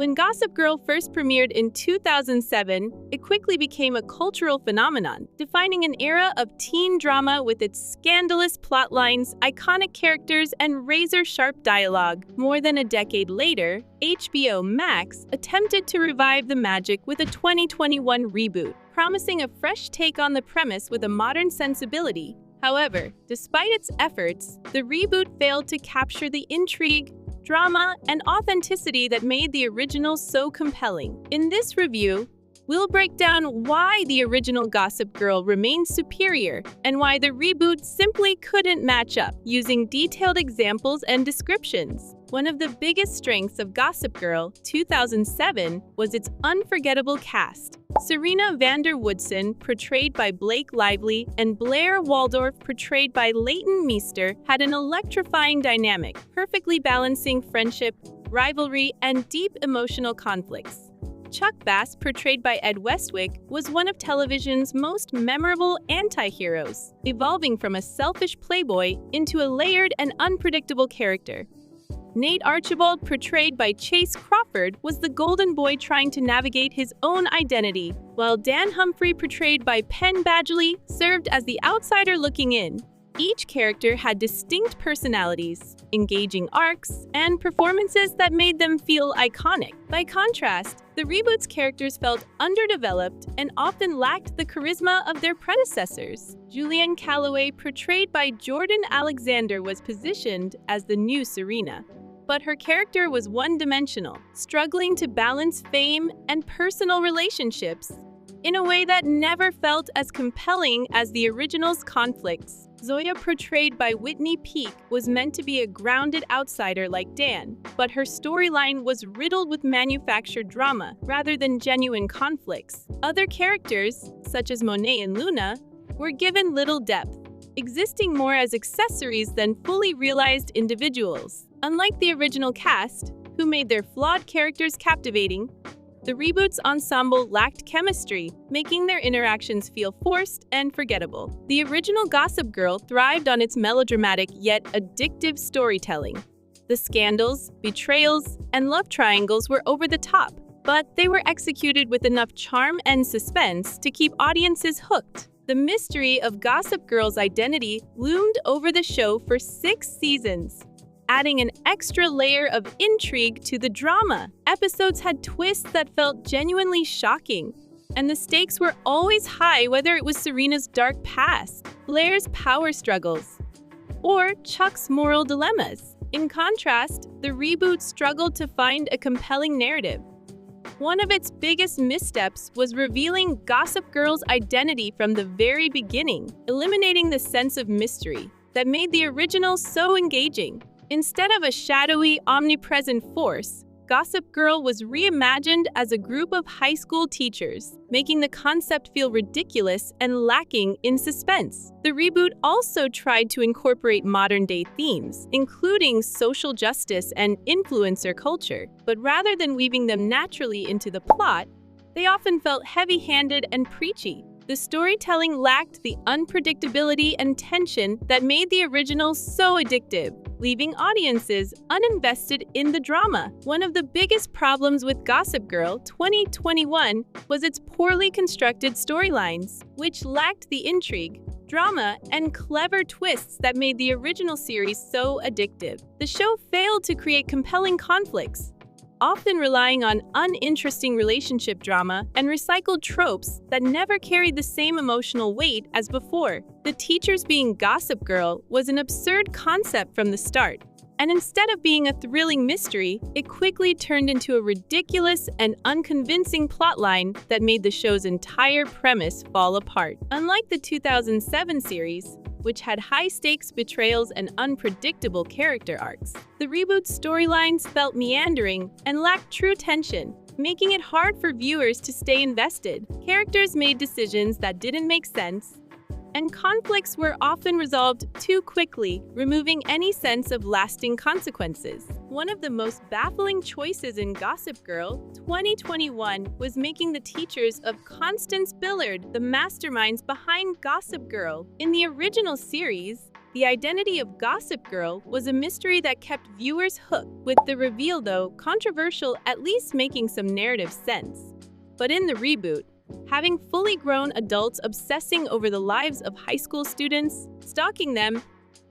When Gossip Girl first premiered in 2007, it quickly became a cultural phenomenon, defining an era of teen drama with its scandalous plot lines, iconic characters, and razor-sharp dialogue. More than a decade later, HBO Max attempted to revive the magic with a 2021 reboot, promising a fresh take on the premise with a modern sensibility. However, despite its efforts, the reboot failed to capture the intrigue, drama, and authenticity that made the original so compelling. In this review, we'll break down why the original Gossip Girl remains superior and why the reboot simply couldn't match up, using detailed examples and descriptions. One of the biggest strengths of Gossip Girl 2007 was its unforgettable cast. Serena van der Woodsen, portrayed by Blake Lively, and Blair Waldorf, portrayed by Leighton Meester, had an electrifying dynamic, perfectly balancing friendship, rivalry, and deep emotional conflicts. Chuck Bass, portrayed by Ed Westwick, was one of television's most memorable anti-heroes, evolving from a selfish playboy into a layered and unpredictable character. Nate Archibald, portrayed by Chase Crawford, was the golden boy trying to navigate his own identity, while Dan Humphrey, portrayed by Penn Badgley, served as the outsider looking in. Each character had distinct personalities, engaging arcs, and performances that made them feel iconic. By contrast, the reboot's characters felt underdeveloped and often lacked the charisma of their predecessors. Julianne Calloway, portrayed by Jordan Alexander, was positioned as the new Serena, but her character was one-dimensional, struggling to balance fame and personal relationships in a way that never felt as compelling as the original's conflicts. Zoya, portrayed by Whitney Peak, was meant to be a grounded outsider like Dan, but her storyline was riddled with manufactured drama rather than genuine conflicts. Other characters, such as Monet and Luna, were given little depth, existing more as accessories than fully realized individuals. Unlike the original cast, who made their flawed characters captivating, the reboot's ensemble lacked chemistry, making their interactions feel forced and forgettable. The original Gossip Girl thrived on its melodramatic yet addictive storytelling. The scandals, betrayals, and love triangles were over the top, but they were executed with enough charm and suspense to keep audiences hooked. The mystery of Gossip Girl's identity loomed over the show for 6 seasons, adding an extra layer of intrigue to the drama. Episodes had twists that felt genuinely shocking, and the stakes were always high, whether it was Serena's dark past, Blair's power struggles, or Chuck's moral dilemmas. In contrast, the reboot struggled to find a compelling narrative. One of its biggest missteps was revealing Gossip Girl's identity from the very beginning, eliminating the sense of mystery that made the original so engaging. Instead of a shadowy, omnipresent force, Gossip Girl was reimagined as a group of high school teachers, making the concept feel ridiculous and lacking in suspense. The reboot also tried to incorporate modern-day themes, including social justice and influencer culture, but rather than weaving them naturally into the plot, they often felt heavy-handed and preachy. The storytelling lacked the unpredictability and tension that made the original so addictive, leaving audiences uninvested in the drama. One of the biggest problems with Gossip Girl 2021 was its poorly constructed storylines, which lacked the intrigue, drama, and clever twists that made the original series so addictive. The show failed to create compelling conflicts, often relying on uninteresting relationship drama and recycled tropes that never carried the same emotional weight as before. The teachers being Gossip Girl was an absurd concept from the start, and instead of being a thrilling mystery, it quickly turned into a ridiculous and unconvincing plotline that made the show's entire premise fall apart. Unlike the 2007 series, which had high-stakes betrayals and unpredictable character arcs, the reboot's storylines felt meandering and lacked true tension, making it hard for viewers to stay invested. Characters made decisions that didn't make sense, and conflicts were often resolved too quickly, removing any sense of lasting consequences. One of the most baffling choices in Gossip Girl 2021 was making the teachers of Constance Billard the masterminds behind Gossip Girl. In the original series, The identity of Gossip Girl was a mystery that kept viewers hooked, with the reveal, though controversial, at least making some narrative sense. But in the reboot, having fully grown adults obsessing over the lives of high school students, stalking them,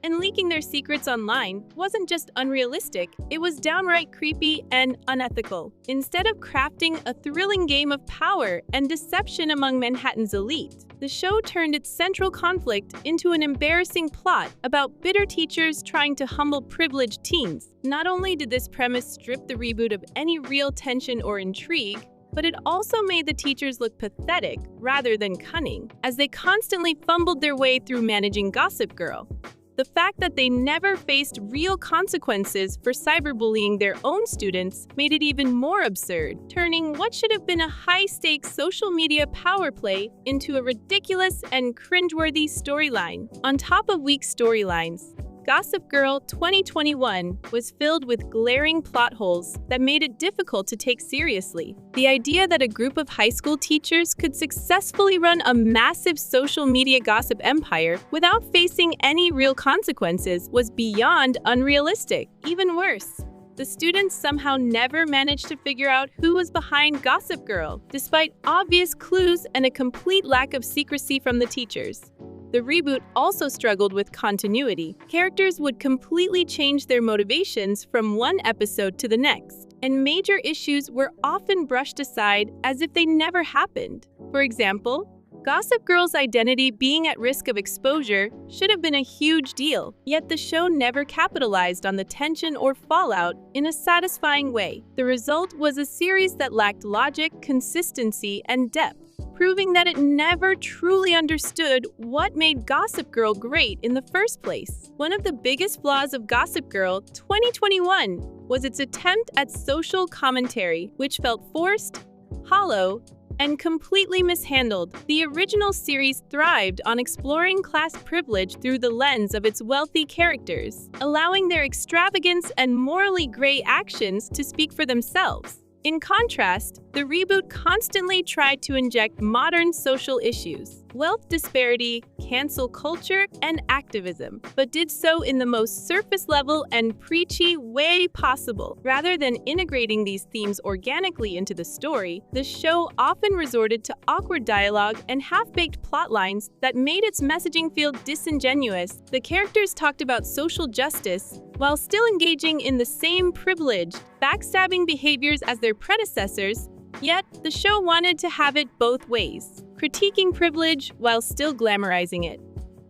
and leaking their secrets online wasn't just unrealistic, it was downright creepy and unethical. Instead of crafting a thrilling game of power and deception among Manhattan's elite, the show turned its central conflict into an embarrassing plot about bitter teachers trying to humble privileged teens. Not only did this premise strip the reboot of any real tension or intrigue, but it also made the teachers look pathetic rather than cunning, as they constantly fumbled their way through managing Gossip Girl. The fact that they never faced real consequences for cyberbullying their own students made it even more absurd, turning what should have been a high-stakes social media power play into a ridiculous and cringeworthy storyline. On top of weak storylines, Gossip Girl 2021 was filled with glaring plot holes that made it difficult to take seriously. The idea that a group of high school teachers could successfully run a massive social media gossip empire without facing any real consequences was beyond unrealistic. Even worse, the students somehow never managed to figure out who was behind Gossip Girl, despite obvious clues and a complete lack of secrecy from the teachers. The reboot also struggled with continuity. Characters would completely change their motivations from one episode to the next, and major issues were often brushed aside as if they never happened. For example, Gossip Girl's identity being at risk of exposure should have been a huge deal, yet the show never capitalized on the tension or fallout in a satisfying way. The result was a series that lacked logic, consistency, and depth, proving that it never truly understood what made Gossip Girl great in the first place. One of the biggest flaws of Gossip Girl 2021 was its attempt at social commentary, which felt forced, hollow, and completely mishandled. The original series thrived on exploring class privilege through the lens of its wealthy characters, allowing their extravagance and morally gray actions to speak for themselves. In contrast, the reboot constantly tried to inject modern social issues, wealth disparity, cancel culture, and activism, but did so in the most surface-level and preachy way possible. Rather than integrating these themes organically into the story, the show often resorted to awkward dialogue and half-baked plot lines that made its messaging feel disingenuous. The characters talked about social justice while still engaging in the same privileged, backstabbing behaviors as their predecessors, yet the show wanted to have it both ways, critiquing privilege while still glamorizing it.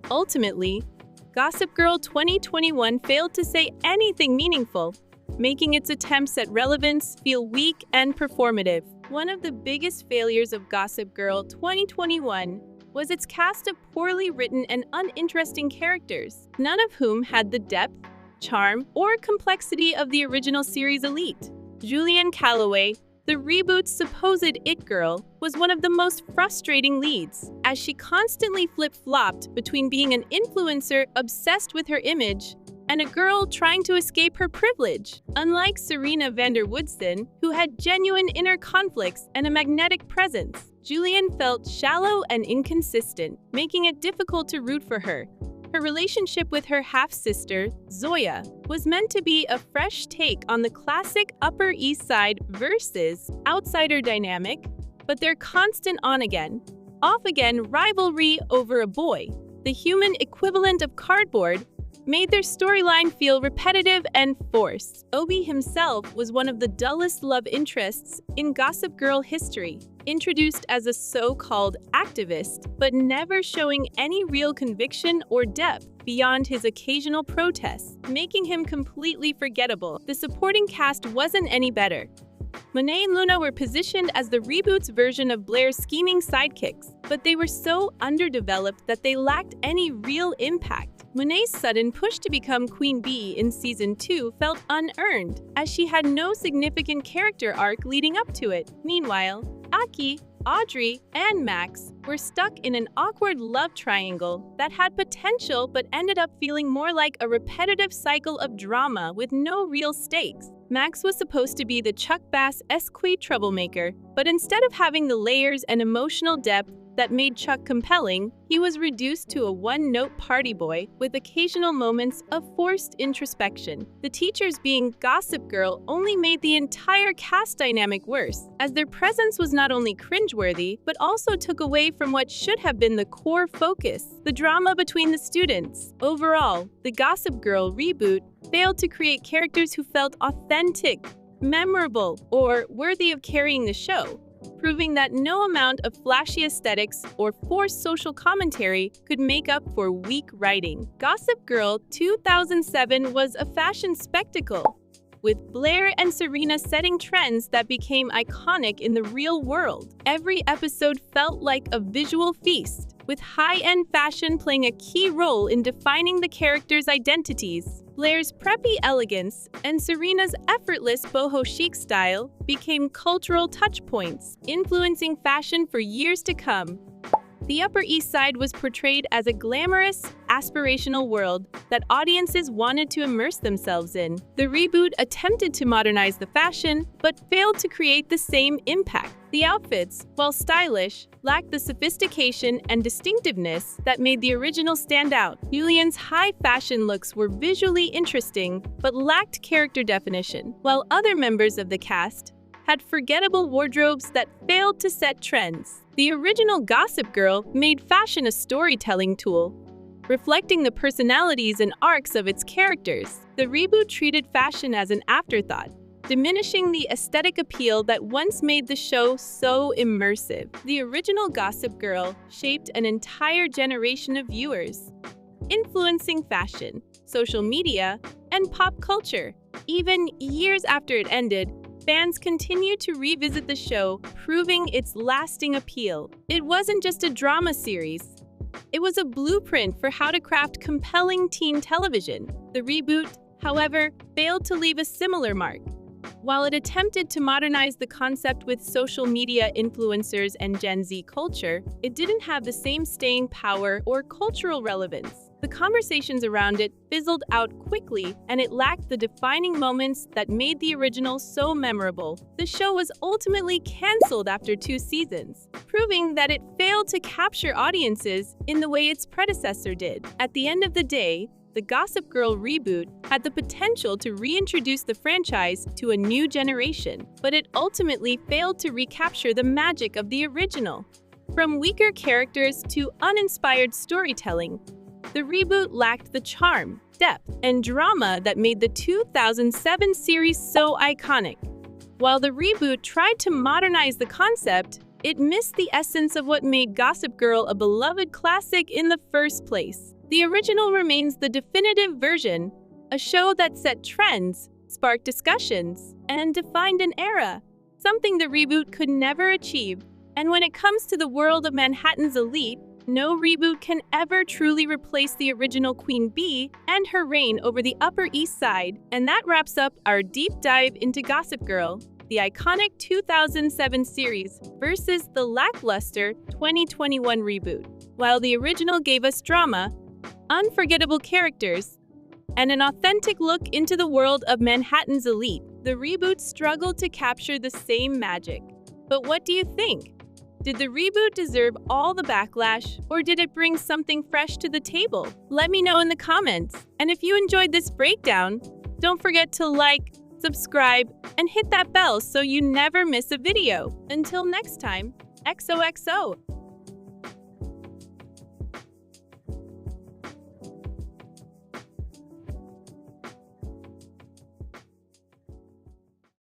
Ultimately, Gossip Girl 2021 failed to say anything meaningful, making its attempts at relevance feel weak and performative. One of the biggest failures of Gossip Girl 2021 was its cast of poorly written and uninteresting characters, none of whom had the depth, charm, or complexity of the original series elite. Julianne Calloway, the reboot's supposed it girl, was one of the most frustrating leads, as she constantly flip-flopped between being an influencer obsessed with her image and a girl trying to escape her privilege. Unlike Serena van der Woodsen, who had genuine inner conflicts and a magnetic presence, Julianne felt shallow and inconsistent, making it difficult to root for her. Her relationship with her half-sister, Zoya, was meant to be a fresh take on the classic Upper East Side versus outsider dynamic, but their constant on-again, off-again rivalry over a boy, the human equivalent of cardboard, made their storyline feel repetitive and forced. Obi himself was one of the dullest love interests in Gossip Girl history, introduced as a so-called activist, but never showing any real conviction or depth beyond his occasional protests, making him completely forgettable. The supporting cast wasn't any better. Monet and Luna were positioned as the reboot's version of Blair's scheming sidekicks, but they were so underdeveloped that they lacked any real impact. Monet's sudden push to become Queen Bee in Season 2 felt unearned, as she had no significant character arc leading up to it. Meanwhile, Aki, Audrey, and Max were stuck in an awkward love triangle that had potential but ended up feeling more like a repetitive cycle of drama with no real stakes. Max was supposed to be the Chuck Bass-esque troublemaker, but instead of having the layers and emotional depth that made Chuck compelling, he was reduced to a one-note party boy with occasional moments of forced introspection. The teachers being Gossip Girl only made the entire cast dynamic worse, as their presence was not only cringeworthy, but also took away from what should have been the core focus, the drama between the students. Overall, the Gossip Girl reboot failed to create characters who felt authentic, memorable, or worthy of carrying the show, proving that no amount of flashy aesthetics or forced social commentary could make up for weak writing. Gossip Girl 2007 was a fashion spectacle, with Blair and Serena setting trends that became iconic in the real world. Every episode felt like a visual feast, with high-end fashion playing a key role in defining the characters' identities. Blair's preppy elegance and Serena's effortless boho chic style became cultural touchpoints, influencing fashion for years to come. The Upper East Side was portrayed as a glamorous, aspirational world that audiences wanted to immerse themselves in. The reboot attempted to modernize the fashion, but failed to create the same impact. The outfits, while stylish, lacked the sophistication and distinctiveness that made the original stand out. Julian's high fashion looks were visually interesting, but lacked character definition, while other members of the cast had forgettable wardrobes that failed to set trends. The original Gossip Girl made fashion a storytelling tool, reflecting the personalities and arcs of its characters. The reboot treated fashion as an afterthought, diminishing the aesthetic appeal that once made the show so immersive. The original Gossip Girl shaped an entire generation of viewers, influencing fashion, social media, and pop culture. Even years after it ended, fans continued to revisit the show, proving its lasting appeal. It wasn't just a drama series. It was a blueprint for how to craft compelling teen television. The reboot, however, failed to leave a similar mark. While it attempted to modernize the concept with social media influencers and Gen Z culture, it didn't have the same staying power or cultural relevance. The conversations around it fizzled out quickly, and it lacked the defining moments that made the original so memorable. The show was ultimately canceled after 2 seasons, proving that it failed to capture audiences in the way its predecessor did. At the end of the day, the Gossip Girl reboot had the potential to reintroduce the franchise to a new generation, but it ultimately failed to recapture the magic of the original. From weaker characters to uninspired storytelling, the reboot lacked the charm, depth, and drama that made the 2007 series so iconic. While the reboot tried to modernize the concept, it missed the essence of what made Gossip Girl a beloved classic in the first place. The original remains the definitive version, a show that set trends, sparked discussions, and defined an era, something the reboot could never achieve. And when it comes to the world of Manhattan's elite, no reboot can ever truly replace the original Queen Bee and her reign over the Upper East Side. And that wraps up our deep dive into Gossip Girl, the iconic 2007 series versus the lackluster 2021 reboot. While the original gave us drama, unforgettable characters, and an authentic look into the world of Manhattan's elite, the reboot struggled to capture the same magic. But what do you think? Did the reboot deserve all the backlash, or did it bring something fresh to the table? Let me know in the comments. And if you enjoyed this breakdown, don't forget to like, subscribe, and hit that bell so you never miss a video. Until next time, XOXO!